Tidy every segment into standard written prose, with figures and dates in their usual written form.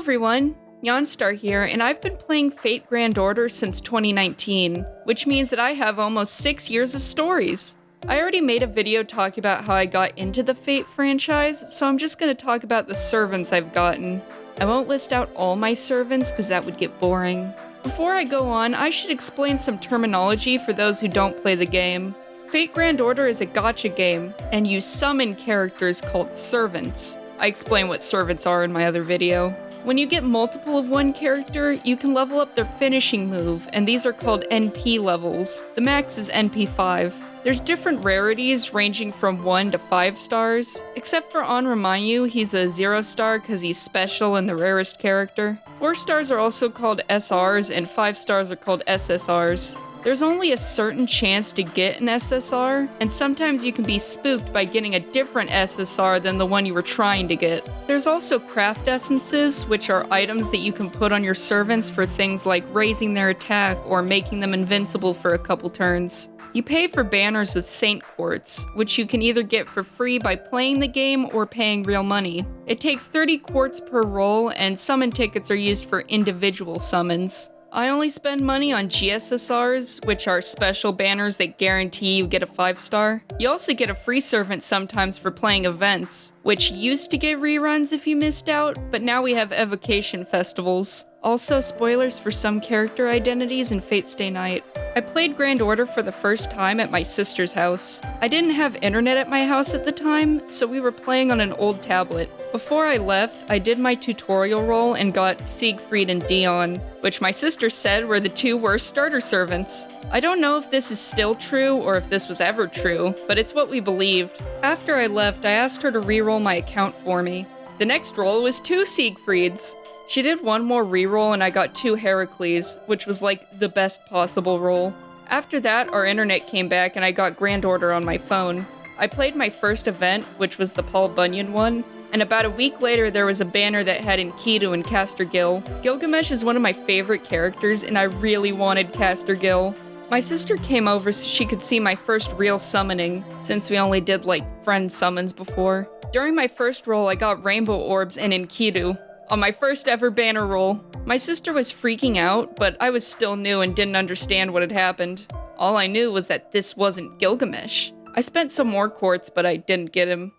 everyone, Yonstar here, and I've been playing Fate Grand Order since 2019, which means that I have almost 6 years of stories. I already made a video talking about how I got into the Fate franchise, so I'm just going to talk about the servants I've gotten. I won't list out all my servants because that would get boring. Before I go on, I should explain some terminology for those who don't play the game. Fate Grand Order is a gacha game, and you summon characters called servants. I explain what servants are in my other video. When you get multiple of one character, you can level up their finishing move, and these are called NP levels. The max is NP 5. There's different rarities ranging from 1 to 5 stars, except for Onramayu, he's a 0 star because he's special and the rarest character. 4 stars are also called SRs, and 5 stars are called SSRs. There's only a certain chance to get an SSR, and sometimes you can be spooked by getting a different SSR than the one you were trying to get. There's also craft essences, which are items that you can put on your servants for things like raising their attack or making them invincible for a couple turns. You pay for banners with Saint Quartz, which you can either get for free by playing the game or paying real money. It takes 30 quartz per roll, and summon tickets are used for individual summons. I only spend money on GSSRs, which are special banners that guarantee you get a 5-star. You also get a free servant sometimes for playing events, which used to get reruns if you missed out, but now we have evocation festivals. Also, spoilers for some character identities in Fate Stay Night. I played Grand Order for the first time at my sister's house. I didn't have internet at my house at the time, so we were playing on an old tablet. Before I left, I did my tutorial role and got Siegfried and Dion, which my sister said were the 2 worst starter servants. I don't know if this is still true or if this was ever true, but it's what we believed. After I left, I asked her to reroll my account for me. The next roll was 2 Siegfrieds. She did one more reroll and I got 2 Heracles, which was like the best possible roll. After that, our internet came back and I got Grand Order on my phone. I played my first event, which was the Paul Bunyan one, and about a week later there was a banner that had Enkidu and Caster Gil. Gilgamesh is one of my favorite characters and I really wanted Caster Gil. My sister came over so she could see my first real summoning, since we only did friend summons before. During my first roll I got Rainbow Orbs and Enkidu. On my first ever banner roll. My sister was freaking out, but I was still new and didn't understand what had happened. All I knew was that this wasn't Gilgamesh. I spent some more quartz, but I didn't get him.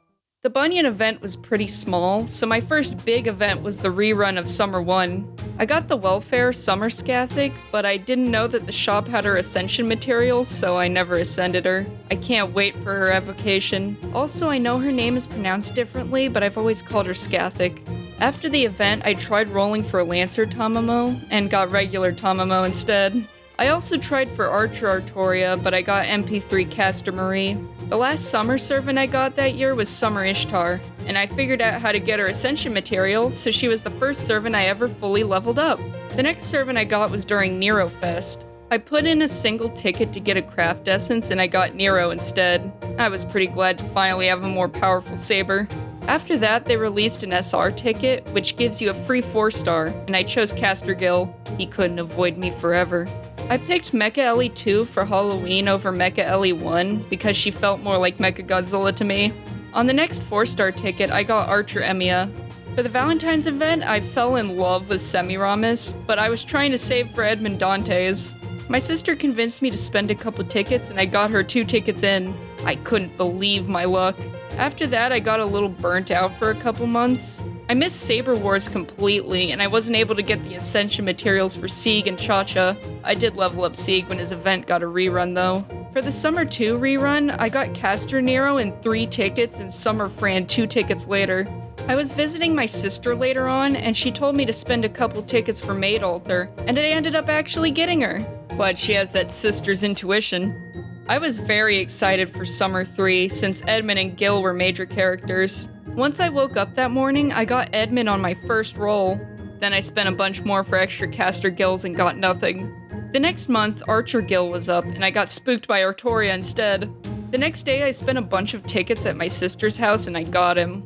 The Bunyan event was pretty small, so my first big event was the rerun of Summer 1. I got the Welfare Summer Scathic, but I didn't know that the shop had her Ascension materials, so I never ascended her. I can't wait for her evocation. Also, I know her name is pronounced differently, but I've always called her Scathic. After the event, I tried rolling for Lancer Tamamo, and got regular Tamamo instead. I also tried for Archer Artoria, but I got MP3 Caster Marie. The last summer servant I got that year was Summer Ishtar, and I figured out how to get her Ascension material, so she was the first servant I ever fully leveled up. The next servant I got was during Nero Fest. I put in a single ticket to get a craft essence and I got Nero instead. I was pretty glad to finally have a more powerful saber. After that, they released an SR ticket, which gives you a free 4-star, and I chose Caster Gil. He couldn't avoid me forever. I picked Mecha Ellie 2 for Halloween over Mecha Ellie 1 because she felt more like Mecha Godzilla to me. On the next 4-star ticket, I got Archer Emiya. For the Valentine's event, I fell in love with Semiramis, but I was trying to save for Edmond Dantes. My sister convinced me to spend a couple tickets and I got her 2 tickets in. I couldn't believe my luck. After that, I got a little burnt out for a couple months. I missed Saber Wars completely, and I wasn't able to get the Ascension materials for Sieg and Cha-Cha. I did level up Sieg when his event got a rerun though. For the Summer 2 rerun, I got Caster Nero in 3 tickets and Summer Fran 2 tickets later. I was visiting my sister later on, and she told me to spend a couple tickets for Maid Altar, and I ended up actually getting her. But she has that sister's intuition. I was very excited for Summer 3 since Edmund and Gil were major characters. Once I woke up that morning, I got Edmund on my first roll. Then I spent a bunch more for extra Caster Gils and got nothing. The next month, Archer Gil was up and I got spooked by Artoria instead. The next day I spent a bunch of tickets at my sister's house and I got him.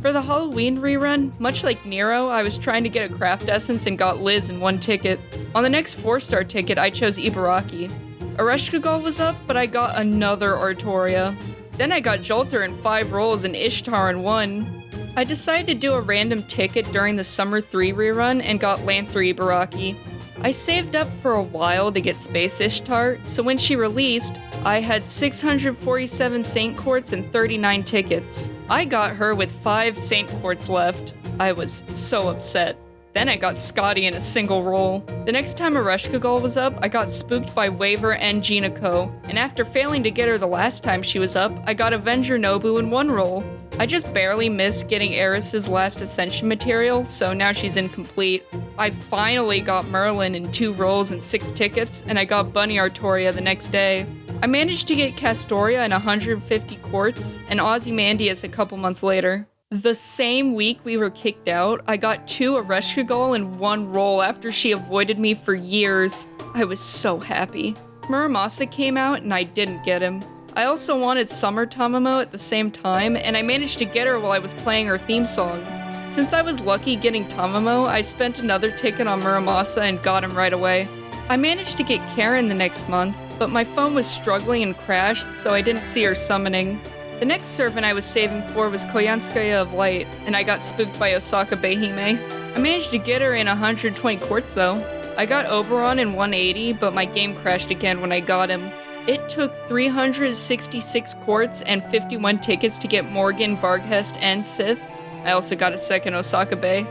For the Halloween rerun, much like Nero, I was trying to get a craft essence and got Liz in 1 ticket. On the next 4-star ticket, I chose Ibaraki. Ereshkigal was up, but I got another Artoria. Then I got Jolter in 5 rolls and Ishtar in 1. I decided to do a random ticket during the Summer 3 rerun and got Lancer Ibaraki. I saved up for a while to get Space Ishtar, so when she released, I had 647 Saint Quartz and 39 tickets. I got her with 5 Saint Quartz left. I was so upset. Then I got Scotty in a single roll. The next time Ereshkigal was up, I got spooked by Waver and Jinako, and after failing to get her the last time she was up, I got Avenger Nobu in 1 roll. I just barely missed getting Eris's last Ascension material, so now she's incomplete. I finally got Merlin in 2 rolls and 6 tickets, and I got Bunny Artoria the next day. I managed to get Castoria in 150 quartz, and Ozymandias a couple months later. The same week we were kicked out, I got 2 Ereshkigal in 1 roll after she avoided me for years. I was so happy. Muramasa came out and I didn't get him. I also wanted Summer Tamamo at the same time, and I managed to get her while I was playing her theme song. Since I was lucky getting Tamamo, I spent another ticket on Muramasa and got him right away. I managed to get Karen the next month, but my phone was struggling and crashed, so I didn't see her summoning. The next servant I was saving for was Koyanskaya of Light, and I got spooked by Osaka Behime. I managed to get her in 120 quartz though. I got Oberon in 180, but my game crashed again when I got him. It took 366 quartz and 51 tickets to get Morgan, Barghest, and Sith. I also got a second Osaka Bay.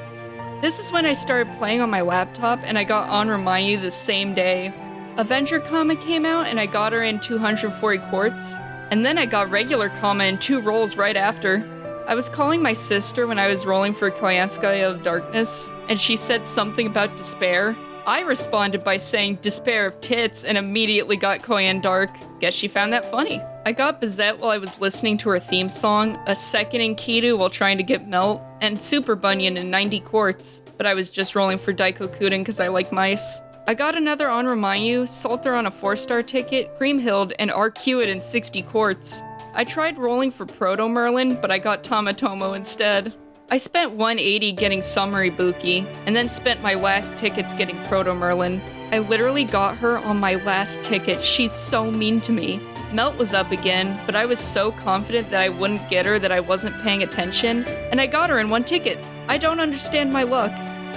This is when I started playing on my laptop, and I got Onramayu the same day. Avenger Kama came out, and I got her in 240 quartz. And then I got regular Kama in 2 rolls right after. I was calling my sister when I was rolling for Koyanskaya of Darkness, and she said something about despair. I responded by saying despair of tits and immediately got Koyan Dark. Guess she found that funny. I got Bizette while I was listening to her theme song, a second Enkidu while trying to get Melt, and Super Bunyan in 90 quartz, but I was just rolling for Daikokuden because I like mice. I got another Onramayu, Salter on a 4-star ticket, Creamhild, and Arcuit in 60 quartz. I tried rolling for Proto Merlin, but I got Tamatomo instead. I spent 180 getting Summer Ibuki, and then spent my last tickets getting Proto Merlin. I literally got her on my last ticket. She's so mean to me. Melt was up again, but I was so confident that I wouldn't get her that I wasn't paying attention, and I got her in 1 ticket. I don't understand my luck.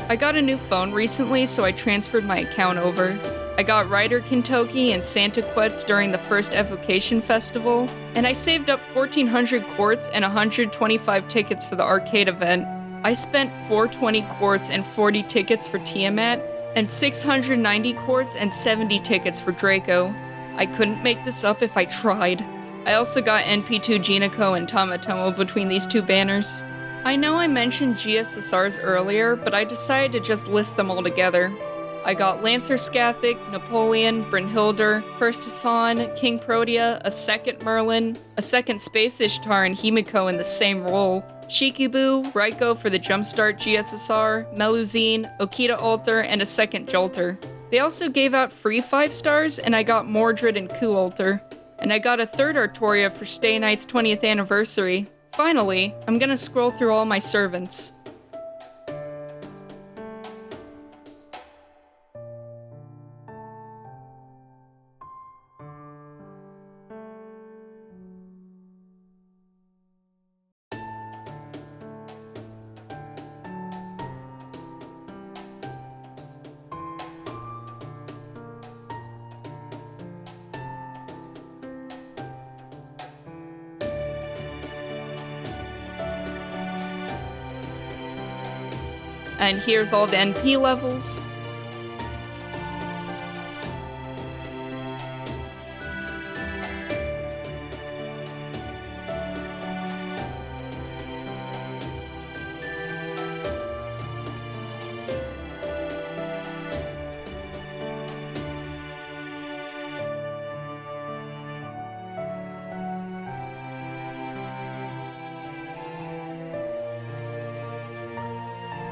I got a new phone recently, so I transferred my account over. I got Ryder Kintoki and Santa Quetz during the first Evocation Festival, and I saved up 1,400 quartz and 125 tickets for the arcade event. I spent 420 quartz and 40 tickets for Tiamat, and 690 quartz and 70 tickets for Draco. I couldn't make this up if I tried. I also got NP2 Jinako and Tamatomo between these 2 banners. I know I mentioned GSSRs earlier, but I decided to just list them all together. I got Lancer Scathic, Napoleon, Brynhildr, First Hassan, King Protea, a second Merlin, a second Space Ishtar and Himiko in the same role, Shikibu, Raiko for the Jumpstart GSSR, Meluzine, Okita Alter, and a second Jolter. They also gave out free 5 stars, and I got Mordred and Ku Alter. And I got a third Artoria for Stay Night's 20th anniversary. Finally, I'm gonna scroll through all my servants. And here's all the NP levels.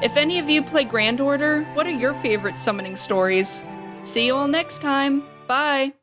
If any of you play Grand Order, what are your favorite summoning stories? See you all next time. Bye!